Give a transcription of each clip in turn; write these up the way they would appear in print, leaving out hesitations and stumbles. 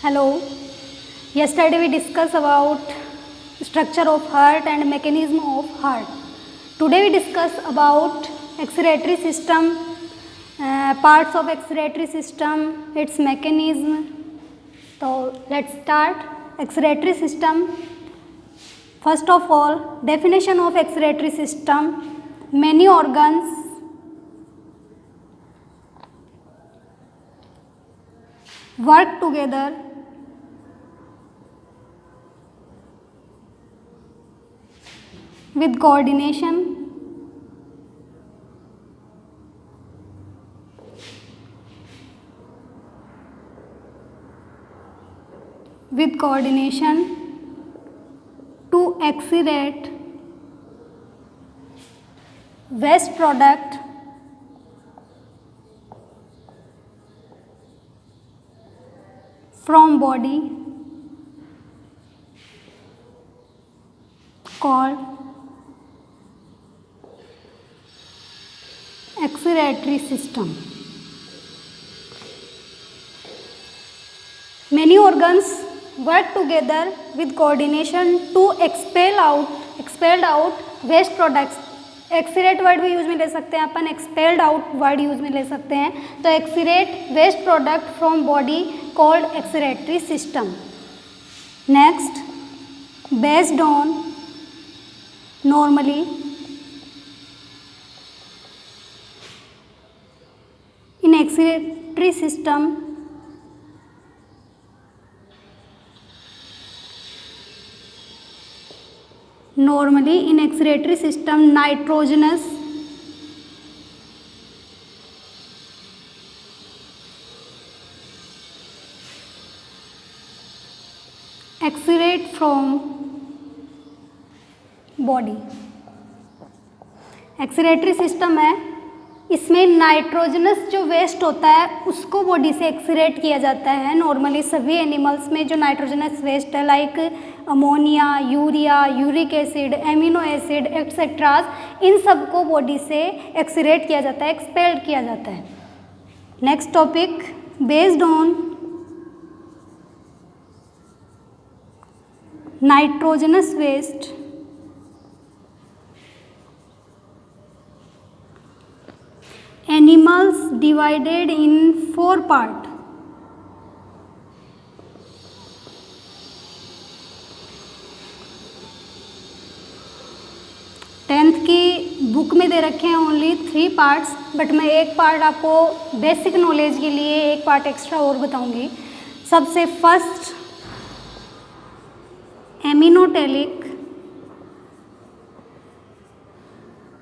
Hello. Yesterday we discussed about structure of heart and mechanism of heart. Today we discuss about excretory system, parts of excretory system, its mechanism. So let's start. Excretory system. First of all, definition of excretory system. Many organs work together with coordination to excrete waste product from body called excretory system. Many organs work together with coordination to expel out waste products. Excrete word भी use में ले सकते हैं अपन, expelled out word use में ले सकते हैं. तो excrete waste product from body called excretory system. Next, based on normally in excretory system normally in excretory system nitrogenous excrete from body. Excretory system है, इसमें नाइट्रोजनस जो वेस्ट होता है उसको बॉडी से एक्सीरेट किया जाता है. नॉर्मली सभी एनिमल्स में जो नाइट्रोजनस वेस्ट है like ammonia, urea, uric acid, amino acid etcetera, इन सब को बॉडी से एक्सीरेट किया जाता है, एक्सपेल्ड किया जाता है. Next topic, based on nitrogenous waste animals divided in 4 parts. Tenth की बुक में दे रखे हैं ओनली 3 पार्ट्स, बट मैं एक पार्ट आपको बेसिक नॉलेज के लिए एक पार्ट एक्स्ट्रा और बताऊंगी. सबसे first ammonotelic,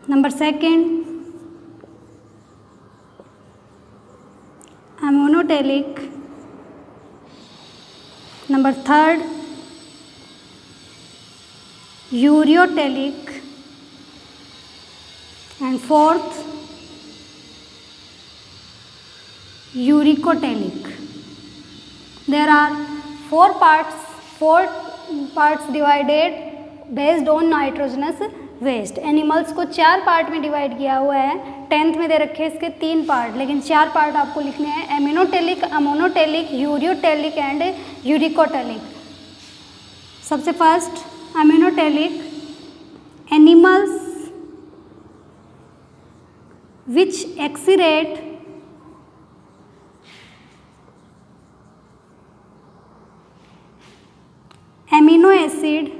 number second ammonotelic, number third ureotelic, and fourth uricotelic. There are 4 parts divided based on nitrogenous waste. Animals को 4 पार्ट में डिवाइड किया हुआ है. 10th में दे रखे हैं इसके 3 पार्ट, लेकिन 4 पार्ट आपको लिखने हैं. Aminotelic, ammonotelic, ureotelic and uricotelic. सबसे first aminotelic, animals which excrete amino acid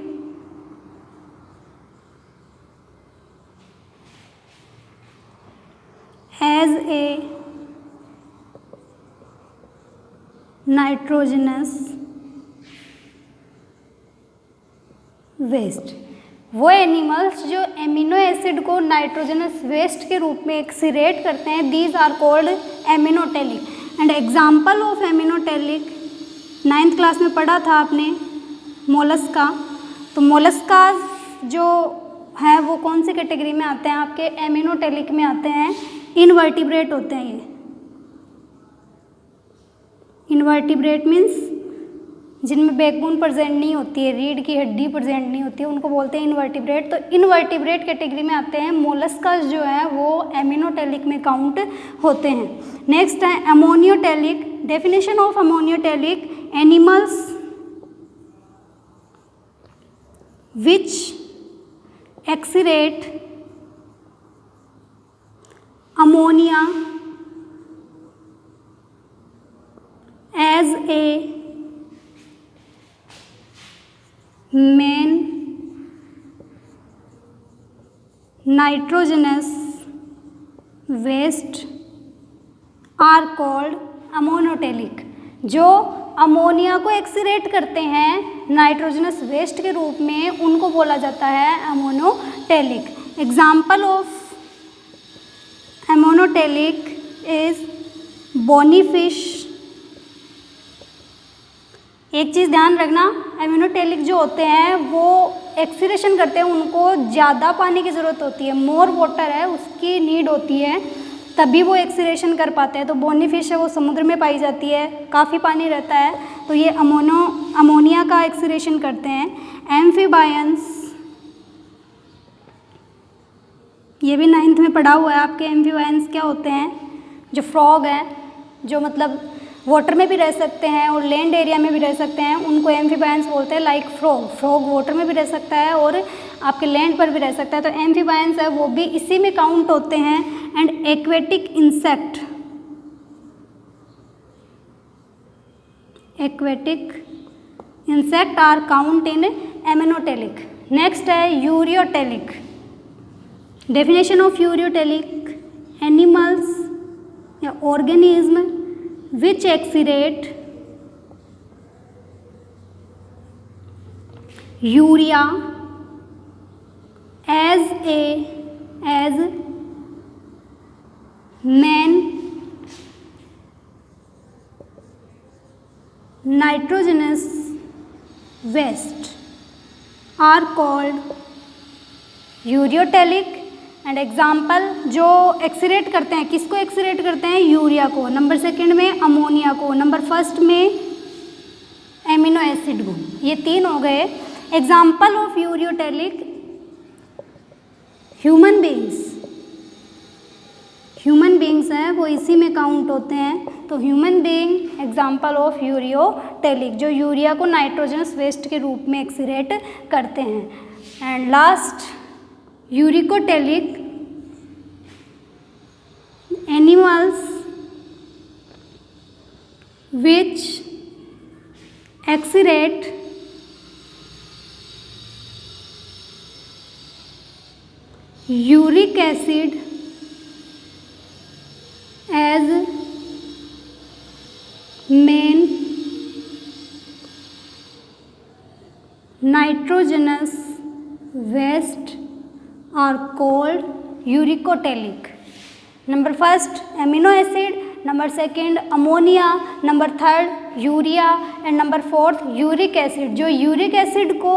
as a nitrogenous waste. वो एनिमल्स जो एमिनो एसिड को नाइट्रोजनस वेस्ट के रूप में एक्सीरेट करते हैं, these are called aminotelic. And example of aminotelic 9th class में पढ़ा था आपने, मोलस्का. तो मोलस्काज जो है वो कौन सी कैटेगरी में आते हैं आपके? एमिनोटेलिक में आते हैं. इनवर्टिब्रेट होते हैं ये. इनवर्टिब्रेट मीन्स जिनमें बैकबोन प्रेजेंट नहीं होती है, रीढ़ की हड्डी प्रेजेंट नहीं होती है, उनको बोलते हैं इनवर्टिब्रेट. तो इनवर्टिब्रेट कैटेगरी में आते हैं. मोलस्कस जो है वो एमिनोटेलिक में काउंट होते हैं. नेक्स्ट है ammonotelic. Definition of ammonotelic, animals which exudate ammonia as a main nitrogenous waste are called ammonotelic. जो अमोनिया को एक्सीरेट करते हैं नाइट्रोजनस वेस्ट के रूप में, उनको बोला जाता है ammonotelic. Example of ammonotelic is bony fish. एक चीज़ ध्यान रखना, अमोनोटेलिक जो होते हैं वो एक्सीरेशन करते हैं, उनको ज़्यादा पानी की ज़रूरत होती है, मोर वाटर है उसकी नीड होती है, तभी वो एक्सीरेशन कर पाते हैं। तो बोनी फिश है वो समुद्र में पाई जाती है, काफ़ी पानी रहता है, तो ये अमोनिया का एक्सीरेशन करते हैं। एम्फीबायंस, ये भी 9th में पढ़ा हुआ है आपके। एम्फीबायंस क्या होते हैं? जो फ्रॉग हैं, जो मतलब वाटर में भी रह सकते हैं और लैंड एरिया में भी रह सकते हैं, उनको एम्फीबायंस बोलते हैं। लाइक फ्रॉग वाटर में भी रह सकता है और आपके लैंड पर भी रह सकता है, तो एम्फीबायंस है वो भी इसी में काउंट होते हैं। And aquatic insect are count in ammonotelic. Next है ureotelic. Definition of ureotelic, animals या organism which exudate urea as main nitrogenous waste are called ureotelic. And example जो एक्सीरेट करते हैं, किसको एक्सीरेट करते हैं? यूरिया को, नंबर 2 में अमोनिया को, नंबर 1 में एमिनो एसिड को। ये 3 हो गए example of ureotelic. Human beings हैं वो इसी में काउंट होते हैं, तो human being example of ureotelic, जो यूरिया को नाइट्रोजनस वेस्ट के रूप में एक्सीरेट करते हैं। And last uricotelic, animals which exudate uric acid as main nitrogenous waste are called uricotelic. Number 1 amino acid, number 2 ammonia, number 3 urea and number 4 uric acid. जो uric acid को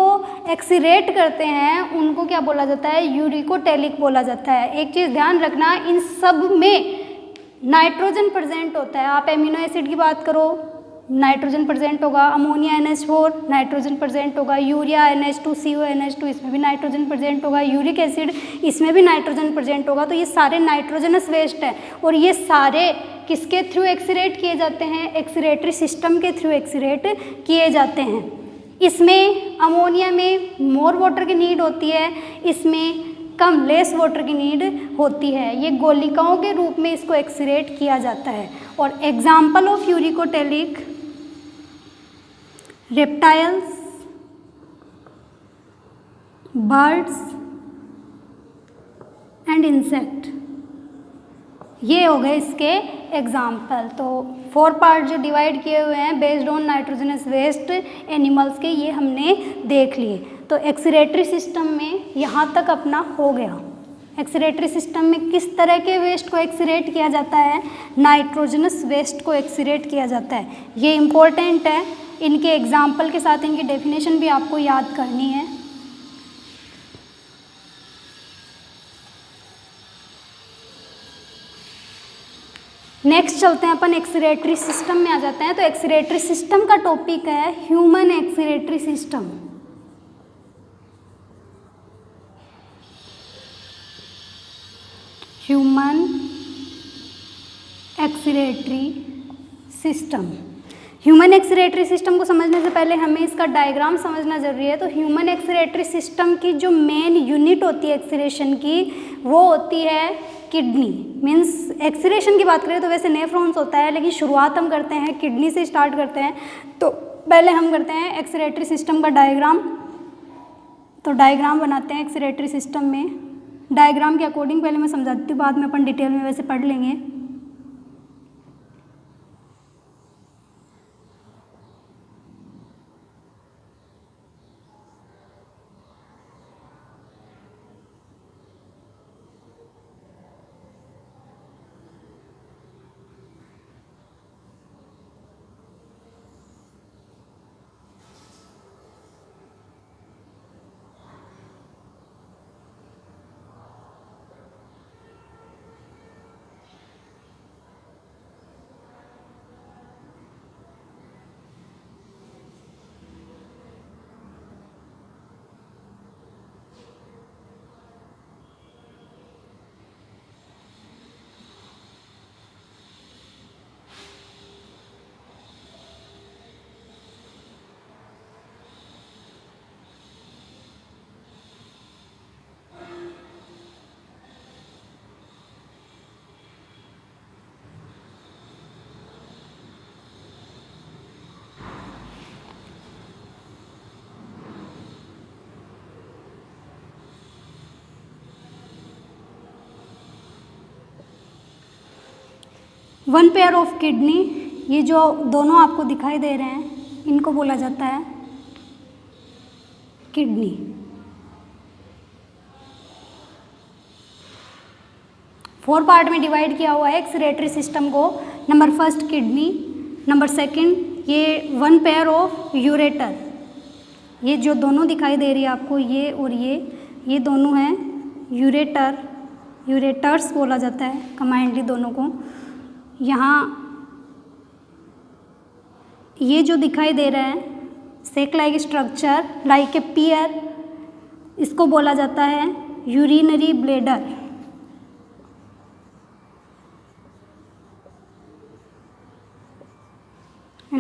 एक्सीरेट करते हैं उनको क्या बोला जाता है? यूरिकोटेलिक बोला जाता है। एक चीज़ ध्यान रखना, इन सब में नाइट्रोजन प्रेजेंट होता है। आप एमिनो एसिड की बात करो, नाइट्रोजन प्रेजेंट होगा, अमोनिया NH4 नाइट्रोजन प्रेजेंट होगा, यूरिया NH2CO NH2 इसमें भी नाइट्रोजन प्रेजेंट होगा, यूरिक एसिड इसमें भी नाइट्रोजन प्रेजेंट होगा। तो ये सारे नाइट्रोजनस वेस्ट हैं और ये सारे किसके थ्रू एक्सीरेट किए जाते हैं? एक्सीरेटरी सिस्टम के थ्रू एक्सीरेट किए जाते हैं। इसमें अमोनिया में मोर वाटर की नीड होती है, इसमें कम लेस वाटर की नीड होती है। ये गोलिकाओं के रूप में इसको एक्सीरेट किया जाता है। और example of uricotelic, reptiles, birds and insect, ये हो गए इसके एग्जाम्पल। तो 4 पार्ट जो डिवाइड किए हुए हैं based on nitrogenous waste animals के, ये हमने देख लिए। तो एक्सीरेटरी सिस्टम में यहाँ तक अपना हो गया। एक्सीरेटरी सिस्टम में किस तरह के वेस्ट को एक्सीरेट किया जाता है? नाइट्रोजनस वेस्ट को एक्सीरेट किया जाता है। ये इम्पोर्टेंट है, इनके एग्जाम्पल के साथ इनकी डेफिनेशन भी आपको याद करनी है। नेक्स्ट चलते हैं अपन एक्सीरेटरी सिस्टम में आ जाते हैं। तो एक्सीरेटरी सिस्टम का टॉपिक है human excretory system. Human excretory system. Human excretory system को समझने से पहले हमें इसका डायग्राम समझना जरूरी है। तो ह्यूमन एक्सक्रीटरी सिस्टम की जो मेन यूनिट होती है एक्सक्रीशन की, वो होती है किडनी। मीन्स एक्सक्रीशन की बात करें तो वैसे नेफ्रॉन्स होता है, लेकिन शुरुआत हम करते हैं किडनी से स्टार्ट करते हैं। तो पहले हम करते हैं एक्सक्रीटरी सिस्टम का डायग्राम। तो डायग्राम बनाते हैं एक्सक्रीटरी सिस्टम में। डायग्राम के अकॉर्डिंग पहले मैं समझाती हूँ, बाद में अपन डिटेल में वैसे पढ़ लेंगे। वन पेयर ऑफ किडनी, ये जो दोनों आपको दिखाई दे रहे हैं इनको बोला जाता है किडनी। फोर पार्ट में डिवाइड किया हुआ है एक्सक्रीटरी सिस्टम को। Number first kidney, number second ये वन पेयर ऑफ यूरेटर, ये जो दोनों दिखाई दे रही है आपको, ये और ये दोनों हैं यूरेटर, यूरेटर्स बोला जाता है कमांडली दोनों को। यहाँ ये जो दिखाई दे रहा है सेक लाइक स्ट्रक्चर लाइक ए पियर, इसको बोला जाता है यूरिनरी ब्लैडर।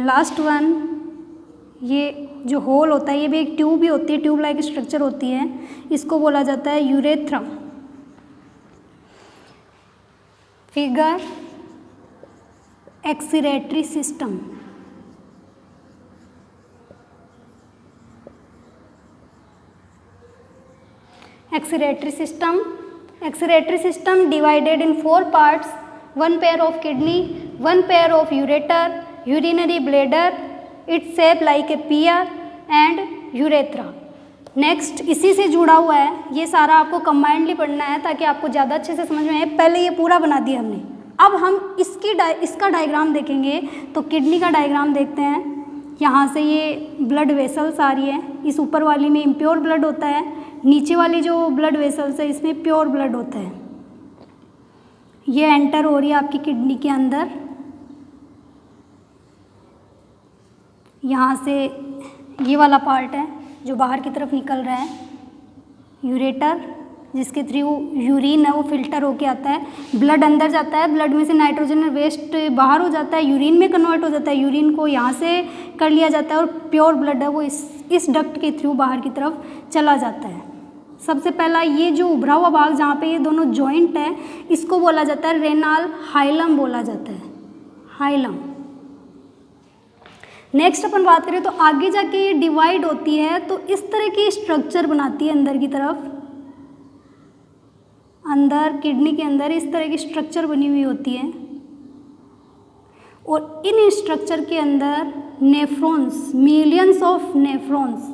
लास्ट वन, ये जो होल होता है ये भी एक ट्यूब ही होती है, ट्यूब लाइक स्ट्रक्चर होती है, इसको बोला जाता है urethra. Figure excretory system. Excretory system divided in four parts, one pair of kidney, one pair of ureter, urinary bladder, it's shape like a pear and urethra. Next इसी से जुड़ा हुआ है, ये सारा आपको कंबाइंडली पढ़ना है ताकि आपको ज़्यादा अच्छे से समझ में आए। पहले ये पूरा बना दिया हमने, अब हम इसका डायग्राम देखेंगे। तो किडनी का डायग्राम देखते हैं। यहाँ से ये ब्लड वेसल्स आ रही है, इस ऊपर वाली में इम्प्योर ब्लड होता है, नीचे वाली जो ब्लड वेसल्स है इसमें प्योर ब्लड होता है। ये एंटर हो रही है आपकी किडनी के अंदर। यहाँ से ये वाला पार्ट है जो बाहर की तरफ निकल रहा है, यूरेटर, जिसके थ्रू यूरिन है वो फिल्टर होके आता है, ब्लड अंदर जाता है, ब्लड में से नाइट्रोजन और वेस्ट बाहर हो जाता है, यूरिन में कन्वर्ट हो जाता है, यूरिन को यहाँ से कर लिया जाता है और प्योर ब्लड है वो इस डक्ट के थ्रू बाहर की तरफ चला जाता है। सबसे पहला ये जो उभरा हुआ भाग जहाँ पे ये दोनों जॉइंट है इसको बोला जाता है रेनाल हाइलम बोला जाता है, हाइलम। नेक्स्ट अपन बात करें तो आगे जाके ये डिवाइड होती है तो इस तरह की स्ट्रक्चर बनाती है अंदर की तरफ, अंदर किडनी के अंदर इस तरह की स्ट्रक्चर बनी हुई होती है और इन स्ट्रक्चर के अंदर नेफ्रॉन्स, मिलियंस ऑफ नेफ्रॉन्स,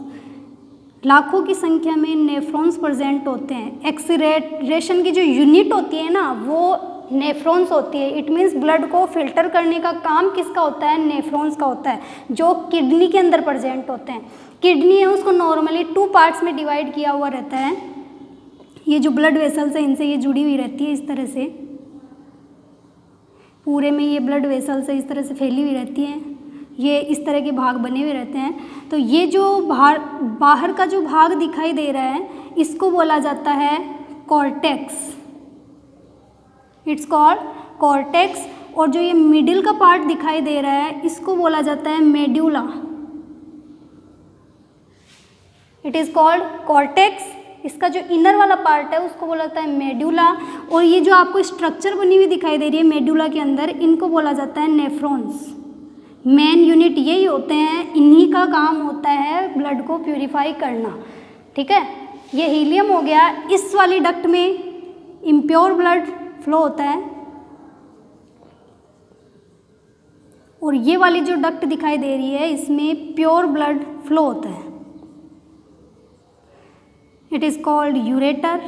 लाखों की संख्या में नेफ्रॉन्स प्रेजेंट होते हैं। एक्सक्रीशन की जो यूनिट होती है ना वो नेफ्रॉन्स होती है। इट मीन्स ब्लड को फिल्टर करने का काम किसका होता है, नेफ्रॉन्स का होता है, जो किडनी के अंदर प्रेजेंट होते हैं। किडनी है उसको नॉर्मली 2 पार्ट्स में डिवाइड किया हुआ रहता है। ये जो ब्लड वेसल्स है इनसे ये जुड़ी हुई रहती है, इस तरह से पूरे में ये ब्लड वेसल्स है इस तरह से फैली हुई रहती हैं, ये इस तरह के भाग बने हुए रहते हैं। तो ये जो बाहर का जो भाग दिखाई दे रहा है इसको बोला जाता है कॉर्टेक्स, इट्स कॉल्ड कॉर्टेक्स। और जो ये मिडिल का पार्ट दिखाई दे रहा है इसको बोला जाता है medulla. It is called cortex. इसका जो इनर वाला पार्ट है उसको बोला जाता है मेड्यूला। और ये जो आपको स्ट्रक्चर बनी हुई दिखाई दे रही है मेड्यूला के अंदर, इनको बोला जाता है नेफ्रॉन्स। मेन यूनिट यही होते हैं, इन्हीं का काम होता है ब्लड को प्यूरिफाई करना। ठीक है, ये हीलियम हो गया। इस वाली डक्ट में इम्प्योर ब्लड फ्लो होता है और ये वाली जो डक्ट दिखाई दे रही है इसमें प्योर ब्लड फ्लो होता है। It is called ureter.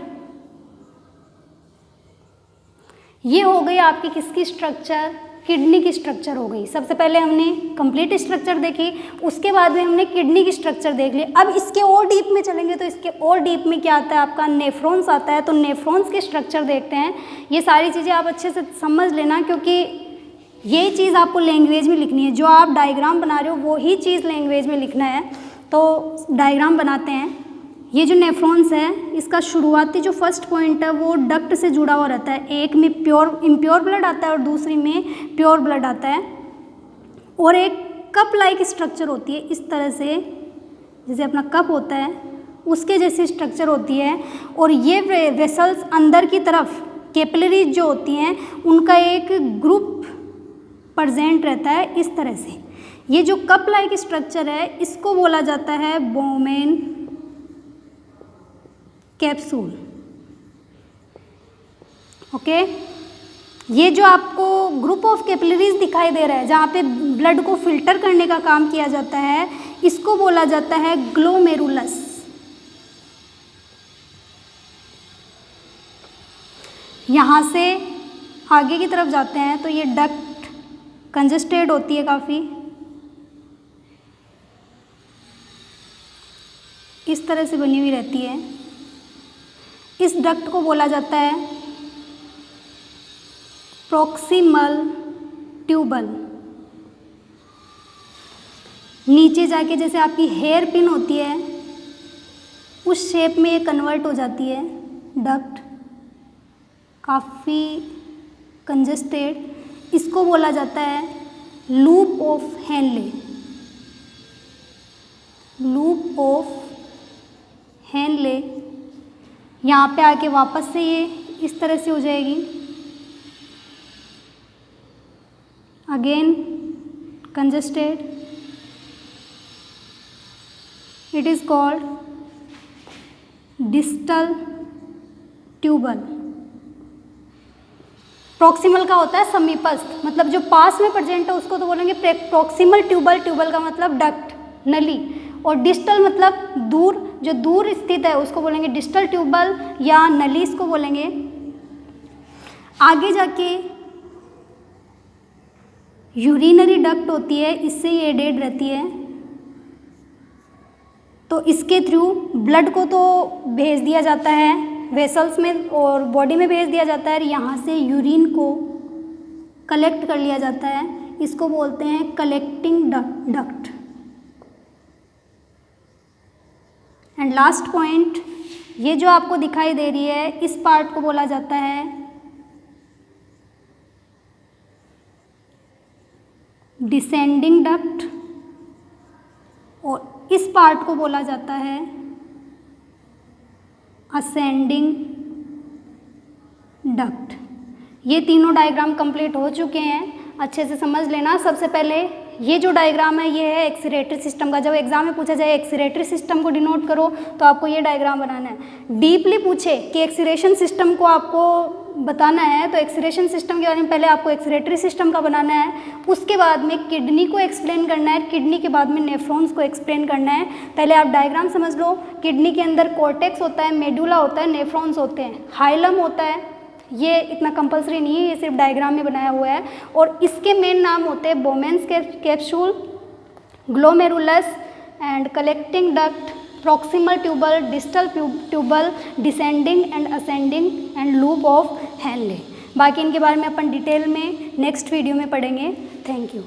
ये हो गई आपकी किसकी स्ट्रक्चर, किडनी की स्ट्रक्चर हो गई। सबसे पहले हमने कंप्लीट स्ट्रक्चर देखी, उसके बाद में हमने किडनी की स्ट्रक्चर देख ली। अब इसके और डीप में चलेंगे तो इसके और डीप में क्या आता है, आपका नेफ्रॉन्स आता है। तो नेफ्रॉन्स के स्ट्रक्चर देखते हैं। ये सारी चीज़ें आप अच्छे से समझ लेना, क्योंकि ये चीज़ आपको लैंग्वेज में लिखनी है। जो आप डायग्राम बना रहे हो वही चीज़ लैंग्वेज में लिखना है। तो डायग्राम बनाते हैं। ये जो नेफ्रॉन्स है इसका शुरुआती जो फर्स्ट पॉइंट है वो डक्ट से जुड़ा हुआ रहता है। एक में प्योर इम्प्योर ब्लड आता है और दूसरी में प्योर ब्लड आता है। और एक कप लाइक स्ट्रक्चर होती है इस तरह से, जैसे अपना कप होता है उसके जैसी स्ट्रक्चर होती है। और ये वेसल्स अंदर की तरफ कैपिलरीज जो होती हैं उनका एक ग्रुप प्रेजेंट रहता है इस तरह से। ये जो कप लाइक स्ट्रक्चर है इसको बोला जाता है बोमेन कैप्सूल। ओके, ये जो आपको ग्रुप ऑफ कैपिलरीज दिखाई दे रहा है जहाँ पे ब्लड को फिल्टर करने का काम किया जाता है, इसको बोला जाता है ग्लोमेरुलस। यहाँ से आगे की तरफ जाते हैं तो ये डक्ट कंजेस्टेड होती है काफ़ी, इस तरह से बनी हुई रहती है। इस डक्ट को बोला जाता है प्रॉक्सिमल ट्यूबल। नीचे जाके जैसे आपकी हेयर पिन होती है उस शेप में ये कन्वर्ट हो जाती है डक्ट, काफ़ी कंजेस्टेड। इसको बोला जाता है loop of Henley. Loop of Henley. यहाँ पे आके वापस से ये इस तरह से हो जाएगी, again congested. It is called distal tubule. Proximal का होता है समीपस्थ, मतलब जो पास में प्रेजेंट है उसको तो बोलेंगे प्रॉक्सिमल ट्यूबल। ट्यूबल का मतलब डक्ट, नली। और डिस्टल मतलब दूर, जो दूर स्थित है उसको बोलेंगे डिस्टल ट्यूबल या नली इसको बोलेंगे। आगे जाके यूरिनरी डक्ट होती है, इससे ये एडेड रहती है। तो इसके थ्रू ब्लड को तो भेज दिया जाता है वेसल्स में और बॉडी में भेज दिया जाता है। यहाँ से यूरिन को कलेक्ट कर लिया जाता है, इसको बोलते हैं collecting duct. And last point, ये जो आपको दिखाई दे रही है इस पार्ट को बोला जाता है डिसेंडिंग डक्ट और इस पार्ट को बोला जाता है असेंडिंग डक्ट। ये तीनों डायग्राम कंप्लीट हो चुके हैं, अच्छे से समझ लेना। सबसे पहले ये जो डायग्राम है ये है एक्सीरेटरी सिस्टम का। जब एग्जाम में पूछा जाए एक्सीरेटरी सिस्टम को डिनोट करो तो आपको ये डायग्राम बनाना है। डीपली पूछे कि एक्सीरेशन सिस्टम को आपको बताना है तो एक्सीरेशन सिस्टम के बारे में पहले आपको एक्सीरेटरी सिस्टम का बनाना है, उसके बाद में किडनी को एक्सप्लेन करना है, किडनी के बाद में नेफ्रॉन्स को एक्सप्लेन करना है। पहले आप डायग्राम समझ लो। किडनी के अंदर कॉर्टेक्स होता है, मेडुला होता है, नेफ्रॉन्स होते हैं, हाइलम होता है। ये इतना कंपलसरी नहीं है, ये सिर्फ डायग्राम में बनाया हुआ है। और इसके मेन नाम होते हैं Bowman's capsule, glomerulus and collecting duct, proximal tubule, distal tubule, descending and ascending and loop of Henle. बाकी इनके बारे में अपन डिटेल में नेक्स्ट वीडियो में पढ़ेंगे। Thank you.